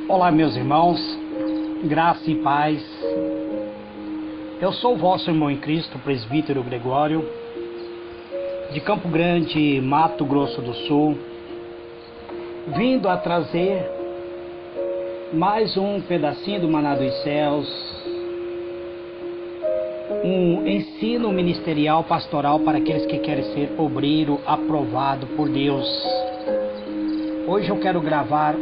Olá, meus irmãos, graça e paz. Eu sou o vosso irmão em Cristo, presbítero Gregório, de Campo Grande, Mato Grosso do Sul, vindo a trazer mais um pedacinho do Maná dos Céus, um ensino ministerial pastoral para aqueles que querem ser obreiro aprovado por Deus. Hoje eu quero gravar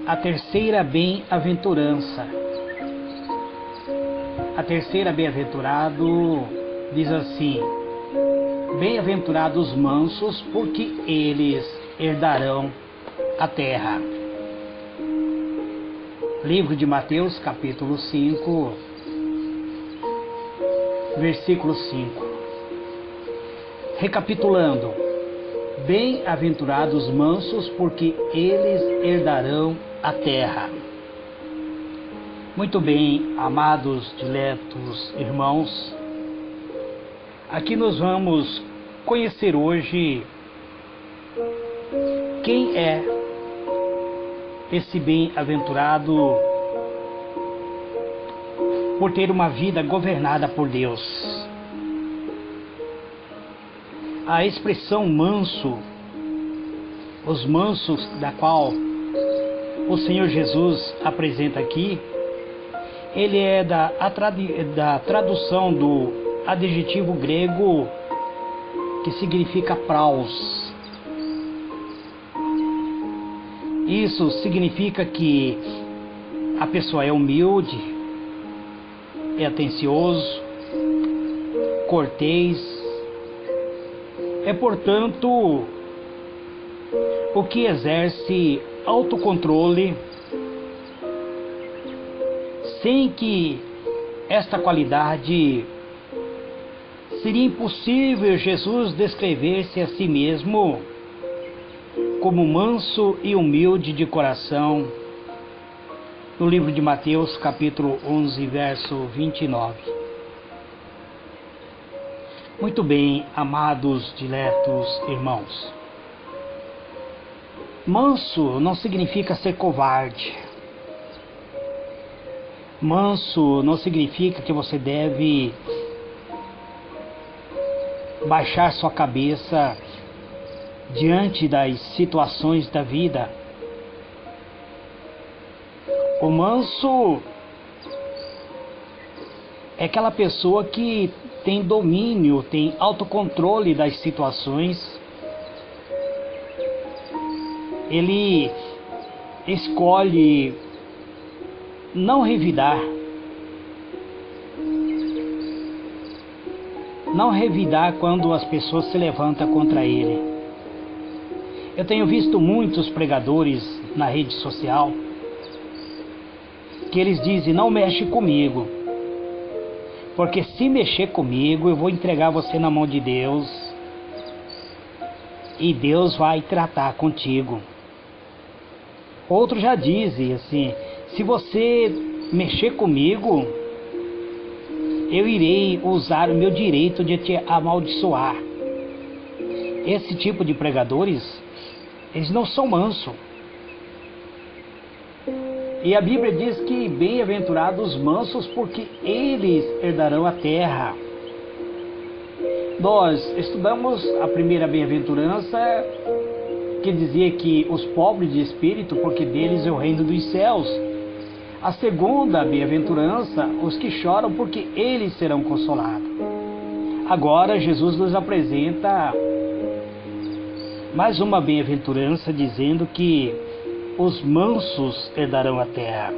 a terceira bem-aventurança. A terceira bem-aventurado diz assim: bem-aventurados os mansos, porque eles herdarão a terra. Livro de Mateus, capítulo 5, versículo 5. Recapitulando: bem-aventurados os mansos, porque eles herdarão a terra. Muito bem, amados, diletos irmãos, aqui nós vamos conhecer hoje quem é esse bem-aventurado por ter uma vida governada por Deus. A expressão manso, os mansos da qual o Senhor Jesus apresenta aqui, ele é da tradução do adjetivo grego que significa praus. Isso significa que a pessoa é humilde, é atencioso, cortês, é, portanto, o que exerce autocontrole, sem que esta qualidade seria impossível Jesus descrever-se a si mesmo como manso e humilde de coração, no livro de Mateus, capítulo 11, verso 29. Muito bem, amados, diletos irmãos. Manso não significa ser covarde. Manso não significa que você deve baixar sua cabeça diante das situações da vida. O manso é aquela pessoa que tem domínio, tem autocontrole das situações. Ele escolhe não revidar. Não revidar quando as pessoas se levantam contra ele. Eu tenho visto muitos pregadores na rede social que eles dizem: não mexe comigo, porque se mexer comigo eu vou entregar você na mão de Deus e Deus vai tratar contigo. Outros já dizem assim: se você mexer comigo, eu irei usar o meu direito de te amaldiçoar. Esse tipo de pregadores, eles não são mansos. E a Bíblia diz que bem-aventurados os mansos, porque eles herdarão a terra. Nós estudamos a primeira bem-aventurança, que dizia que os pobres de espírito, porque deles é o reino dos céus. A segunda bem-aventurança, os que choram, porque eles serão consolados. Agora Jesus nos apresenta mais uma bem-aventurança, dizendo que os mansos herdarão a terra.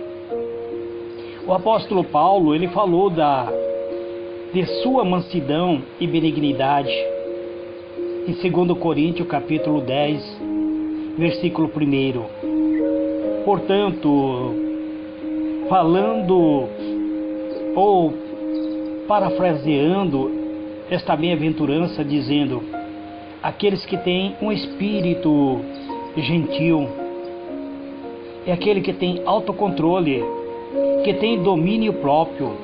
O apóstolo Paulo, ele falou de sua mansidão e benignidade em 2 Coríntios capítulo 10, versículo 1. Portanto, falando ou parafraseando esta bem-aventurança, dizendo: aqueles que têm um espírito gentil, é aquele que tem autocontrole, que tem domínio próprio.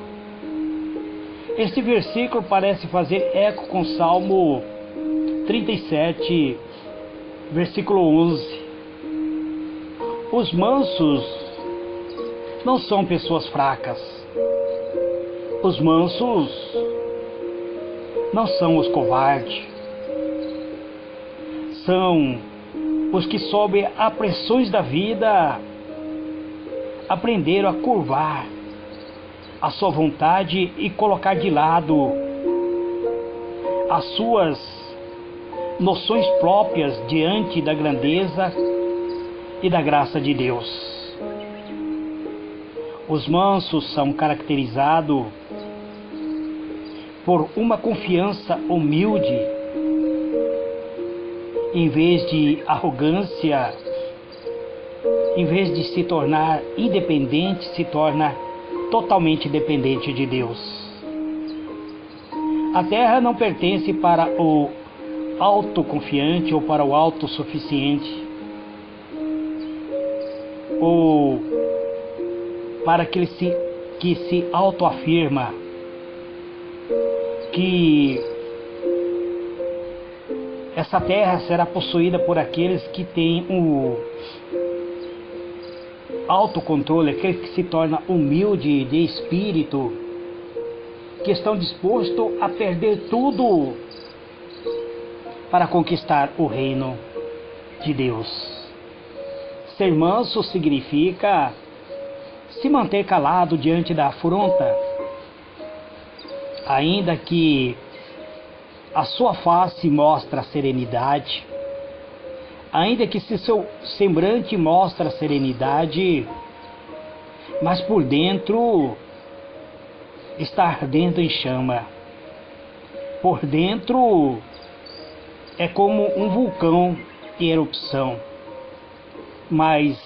Este versículo parece fazer eco com Salmo 37, versículo 11. Os mansos não são pessoas fracas. Os mansos não são os covardes. São os que, sob as pressões da vida, aprenderam a curvar a sua vontade e colocar de lado as suas noções próprias diante da grandeza e da graça de Deus. Os mansos são caracterizados por uma confiança humilde, em vez de arrogância. Em vez de se tornar independente, se torna totalmente dependente de Deus. A terra não pertence para o autoconfiante ou para o autossuficiente, ou para aquele que se autoafirma que essa terra será possuída por aqueles que têm o autocontrole, aquele que se torna humilde de espírito, que estão dispostos a perder tudo para conquistar o reino de Deus. Ser manso significa se manter calado diante da afronta, ainda que a sua face mostre serenidade, ainda que se seu semblante mostre serenidade, mas por dentro está ardendo em chama. Por dentro é como um vulcão em erupção, mas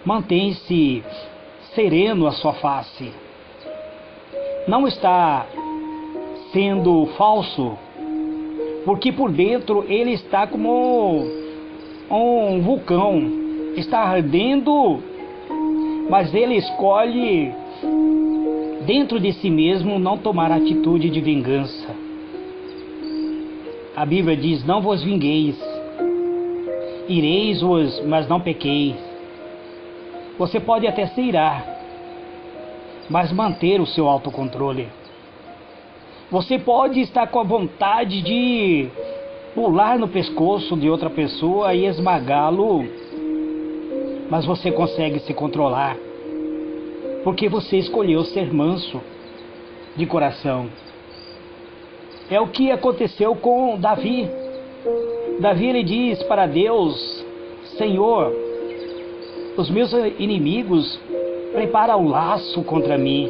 mantém-se sereno a sua face. Não está sendo falso, porque por dentro ele está como um vulcão, está ardendo, mas ele escolhe dentro de si mesmo não tomar atitude de vingança. A Bíblia diz: não vos vingueis, ireis-vos, mas não pequeis. Você pode até se irar, mas manter o seu autocontrole. Você pode estar com a vontade de pular no pescoço de outra pessoa e esmagá-lo, mas você consegue se controlar, porque você escolheu ser manso de coração. É o que aconteceu com Davi. Davi, ele diz para Deus: Senhor, os meus inimigos preparam um laço contra mim.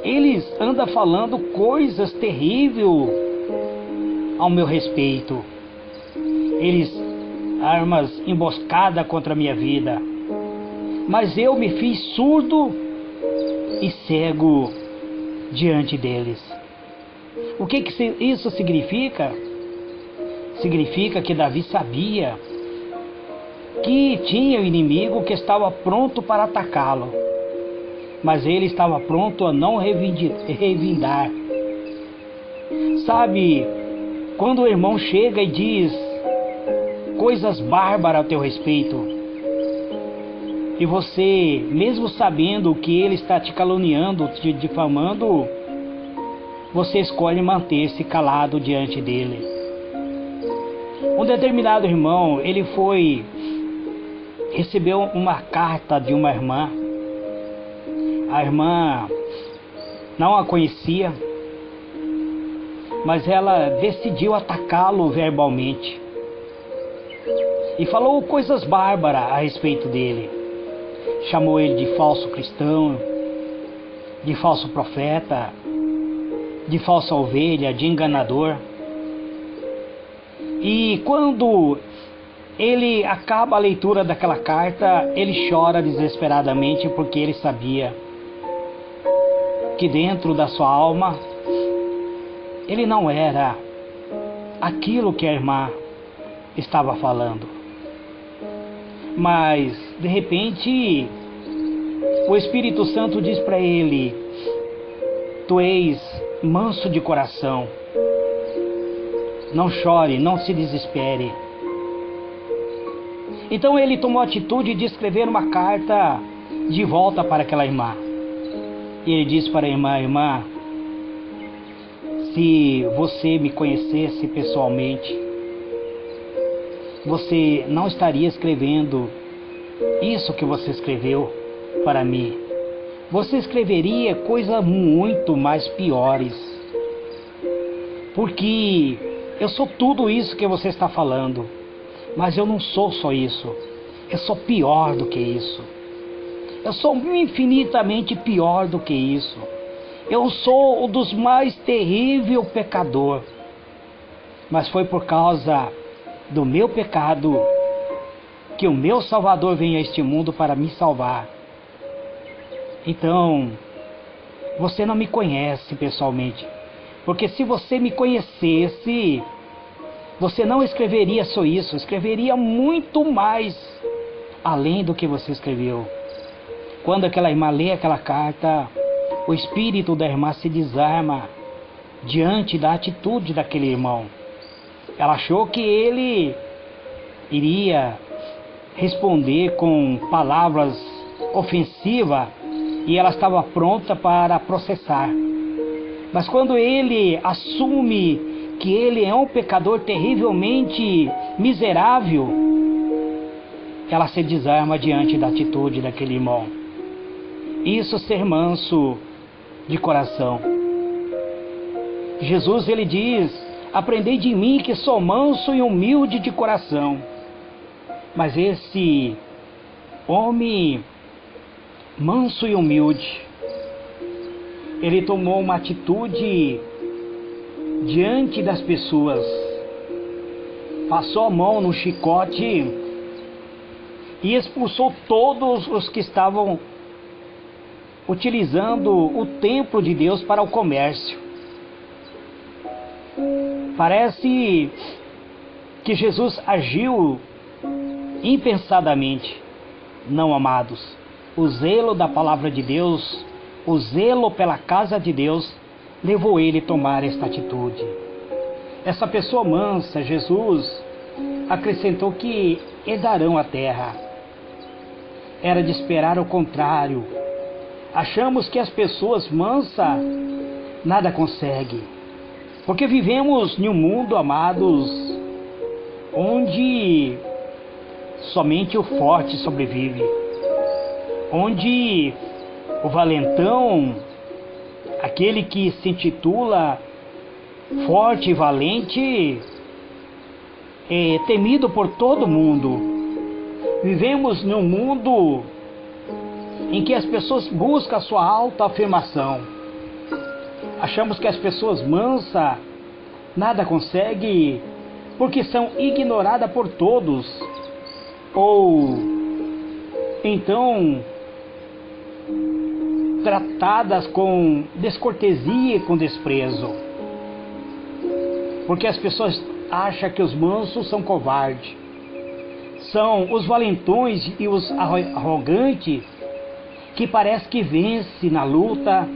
Eles andam falando coisas terríveis ao meu respeito. Eles armas emboscada contra a minha vida. Mas eu me fiz surdo e cego diante deles. O que isso significa? Significa que Davi sabia que tinha o inimigo que estava pronto para atacá-lo, mas ele estava pronto a não revidar. Sabe, quando o irmão chega e diz coisas bárbaras a teu respeito, e você, mesmo sabendo que ele está te caluniando, te difamando, você escolhe manter-se calado diante dele. Um determinado irmão, ele recebeu uma carta de uma irmã. A irmã não a conhecia, mas ela decidiu atacá-lo verbalmente e falou coisas bárbaras a respeito dele. Chamou ele de falso cristão, de falso profeta, de falsa ovelha, de enganador. E quando ele acaba a leitura daquela carta, ele chora desesperadamente, porque ele sabia que dentro da sua alma ele não era aquilo que a irmã estava falando. Mas de repente o Espírito Santo diz para ele: tu és manso de coração, Não chore, não se desespere. Então ele tomou a atitude de escrever uma carta de volta para aquela irmã. E ele disse para a irmã: irmã, se você me conhecesse pessoalmente, você não estaria escrevendo isso que você escreveu para mim. Você escreveria coisas muito mais piores. Porque eu sou tudo isso que você está falando. Mas eu não sou só isso. Eu sou pior do que isso. Eu sou infinitamente pior do que isso. Eu sou o dos mais terrível pecador. Mas foi por causa do meu pecado que o meu Salvador veio a este mundo para me salvar. Então, você não me conhece pessoalmente. Porque se você me conhecesse, você não escreveria só isso, escreveria muito mais além do que você escreveu. Quando aquela irmã lê aquela carta, o espírito da irmã se desarma diante da atitude daquele irmão. Ela achou que ele iria responder com palavras ofensivas e ela estava pronta para processar. Mas quando ele assume que ele é um pecador terrivelmente miserável, ela se desarma diante da atitude daquele irmão. Isso, ser manso de coração. Jesus, ele diz: aprendei de mim que sou manso e humilde de coração. Mas esse homem manso e humilde, ele tomou uma atitude diante das pessoas, passou a mão no chicote e expulsou todos os que estavam utilizando o templo de Deus para o comércio. Parece que Jesus agiu impensadamente. Não, amados, o zelo da palavra de Deus, o zelo pela casa de Deus, levou ele a tomar esta atitude. Essa pessoa mansa, Jesus acrescentou que herdarão a terra. Era de esperar o contrário. Achamos que as pessoas mansas nada conseguem. Porque vivemos em um mundo, amados, onde somente o forte sobrevive. Onde o valentão, aquele que se intitula forte e valente, é temido por todo mundo. Vivemos num mundo em que as pessoas buscam a sua autoafirmação. Achamos que as pessoas mansas nada conseguem porque são ignoradas por todos. Ou então tratadas com descortesia e com desprezo. Porque as pessoas acham que os mansos são covardes. São os valentões e os arrogantes que parece que vence na luta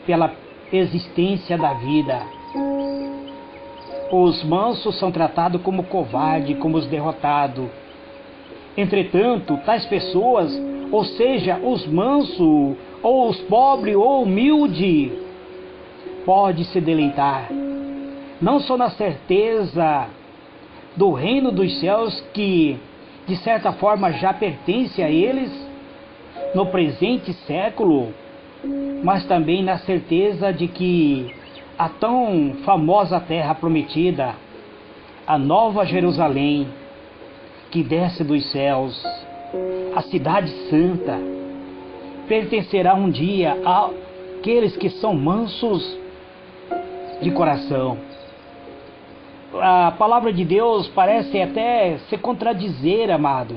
pela existência da vida. Os mansos são tratados como covardes, como os derrotados. Entretanto, tais pessoas, ou seja, os mansos, ou os pobres, ou humildes, pode se deleitar, não só na certeza do reino dos céus, que de certa forma já pertence a eles no presente século, mas também na certeza de que a tão famosa terra prometida, a nova Jerusalém, que desce dos céus, a cidade santa, pertencerá um dia àqueles que são mansos de coração. A palavra de Deus parece até se contradizer, amado,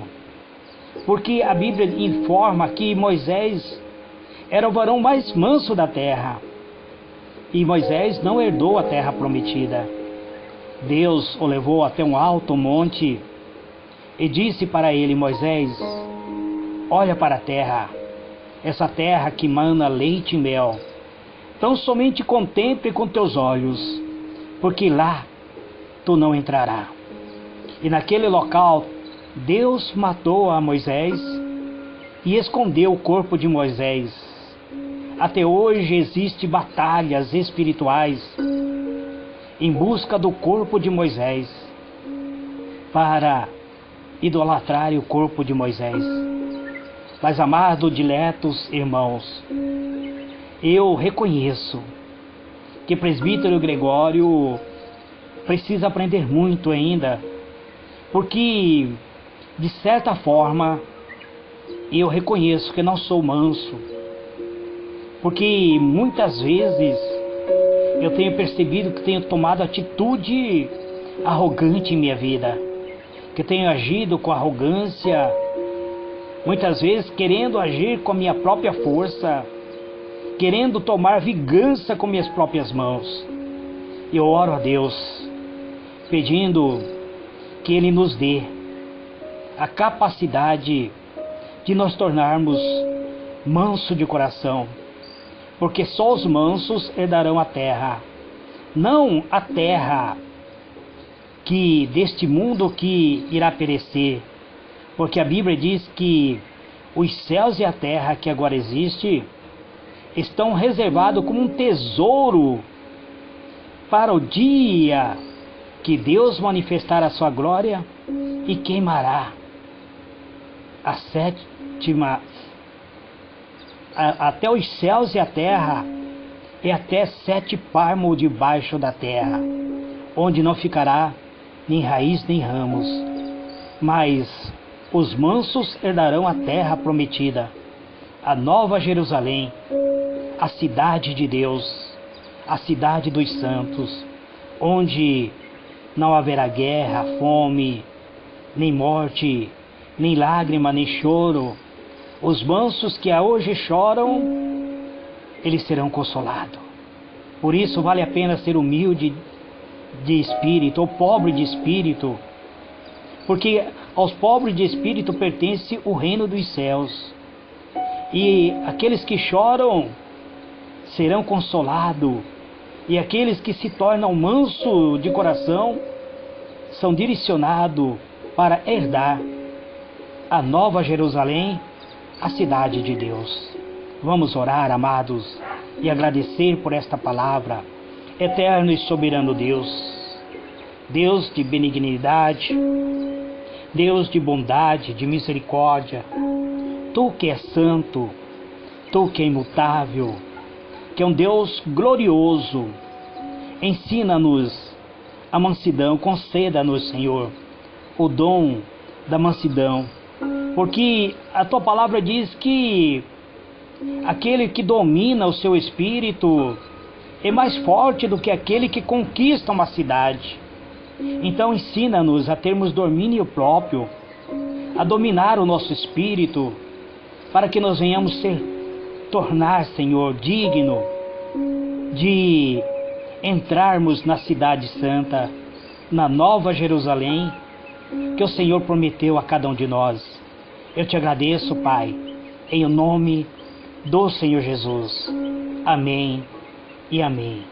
porque a Bíblia informa que Moisés era o varão mais manso da terra, e Moisés não herdou a terra prometida. Deus o levou até um alto monte e disse para ele: Moisés, olha para a terra, essa terra que mana leite e mel. Então somente contemple com teus olhos, porque lá tu não entrarás. E naquele local, Deus matou a Moisés e escondeu o corpo de Moisés. Até hoje existem batalhas espirituais em busca do corpo de Moisés, para idolatrar o corpo de Moisés. Mas, amados, diletos irmãos, eu reconheço que presbítero Gregório precisa aprender muito ainda, porque, de certa forma, eu reconheço que não sou manso, porque muitas vezes eu tenho percebido que tenho tomado atitude arrogante em minha vida, que tenho agido com arrogância, muitas vezes querendo agir com a minha própria força, querendo tomar vingança com minhas próprias mãos. Eu oro a Deus, pedindo que Ele nos dê a capacidade de nos tornarmos manso de coração, porque só os mansos herdarão a terra, não a terra que deste mundo que irá perecer, porque a Bíblia diz que os céus e a terra que agora existe estão reservados como um tesouro para o dia que Deus manifestar a sua glória e queimará a sétima, até os céus e a terra, e até 7 palmos debaixo da terra, onde não ficará nem raiz nem ramos. Mas os mansos herdarão a terra prometida, a nova Jerusalém, a cidade de Deus, a cidade dos santos, onde não haverá guerra, fome, nem morte, nem lágrima, nem choro. Os mansos que hoje choram, eles serão consolados. Por isso vale a pena ser humilde de espírito, ou pobre de espírito, porque aos pobres de espírito pertence o reino dos céus. E aqueles que choram serão consolados, e aqueles que se tornam manso de coração são direcionados para herdar a nova Jerusalém, a cidade de Deus. Vamos orar, amados, e agradecer por esta palavra. Eterno e soberano Deus, Deus de benignidade, Deus de bondade, de misericórdia, Tu que és santo, Tu que é imutável, que é um Deus glorioso, ensina-nos a mansidão, conceda-nos, Senhor, o dom da mansidão, porque a Tua palavra diz que aquele que domina o seu espírito é mais forte do que aquele que conquista uma cidade. Então ensina-nos a termos domínio próprio, a dominar o nosso espírito, para que nós venhamos tornar, Senhor, digno de entrarmos na cidade santa, na nova Jerusalém, que o Senhor prometeu a cada um de nós. Eu te agradeço, Pai, em nome do Senhor Jesus. Amém e amém.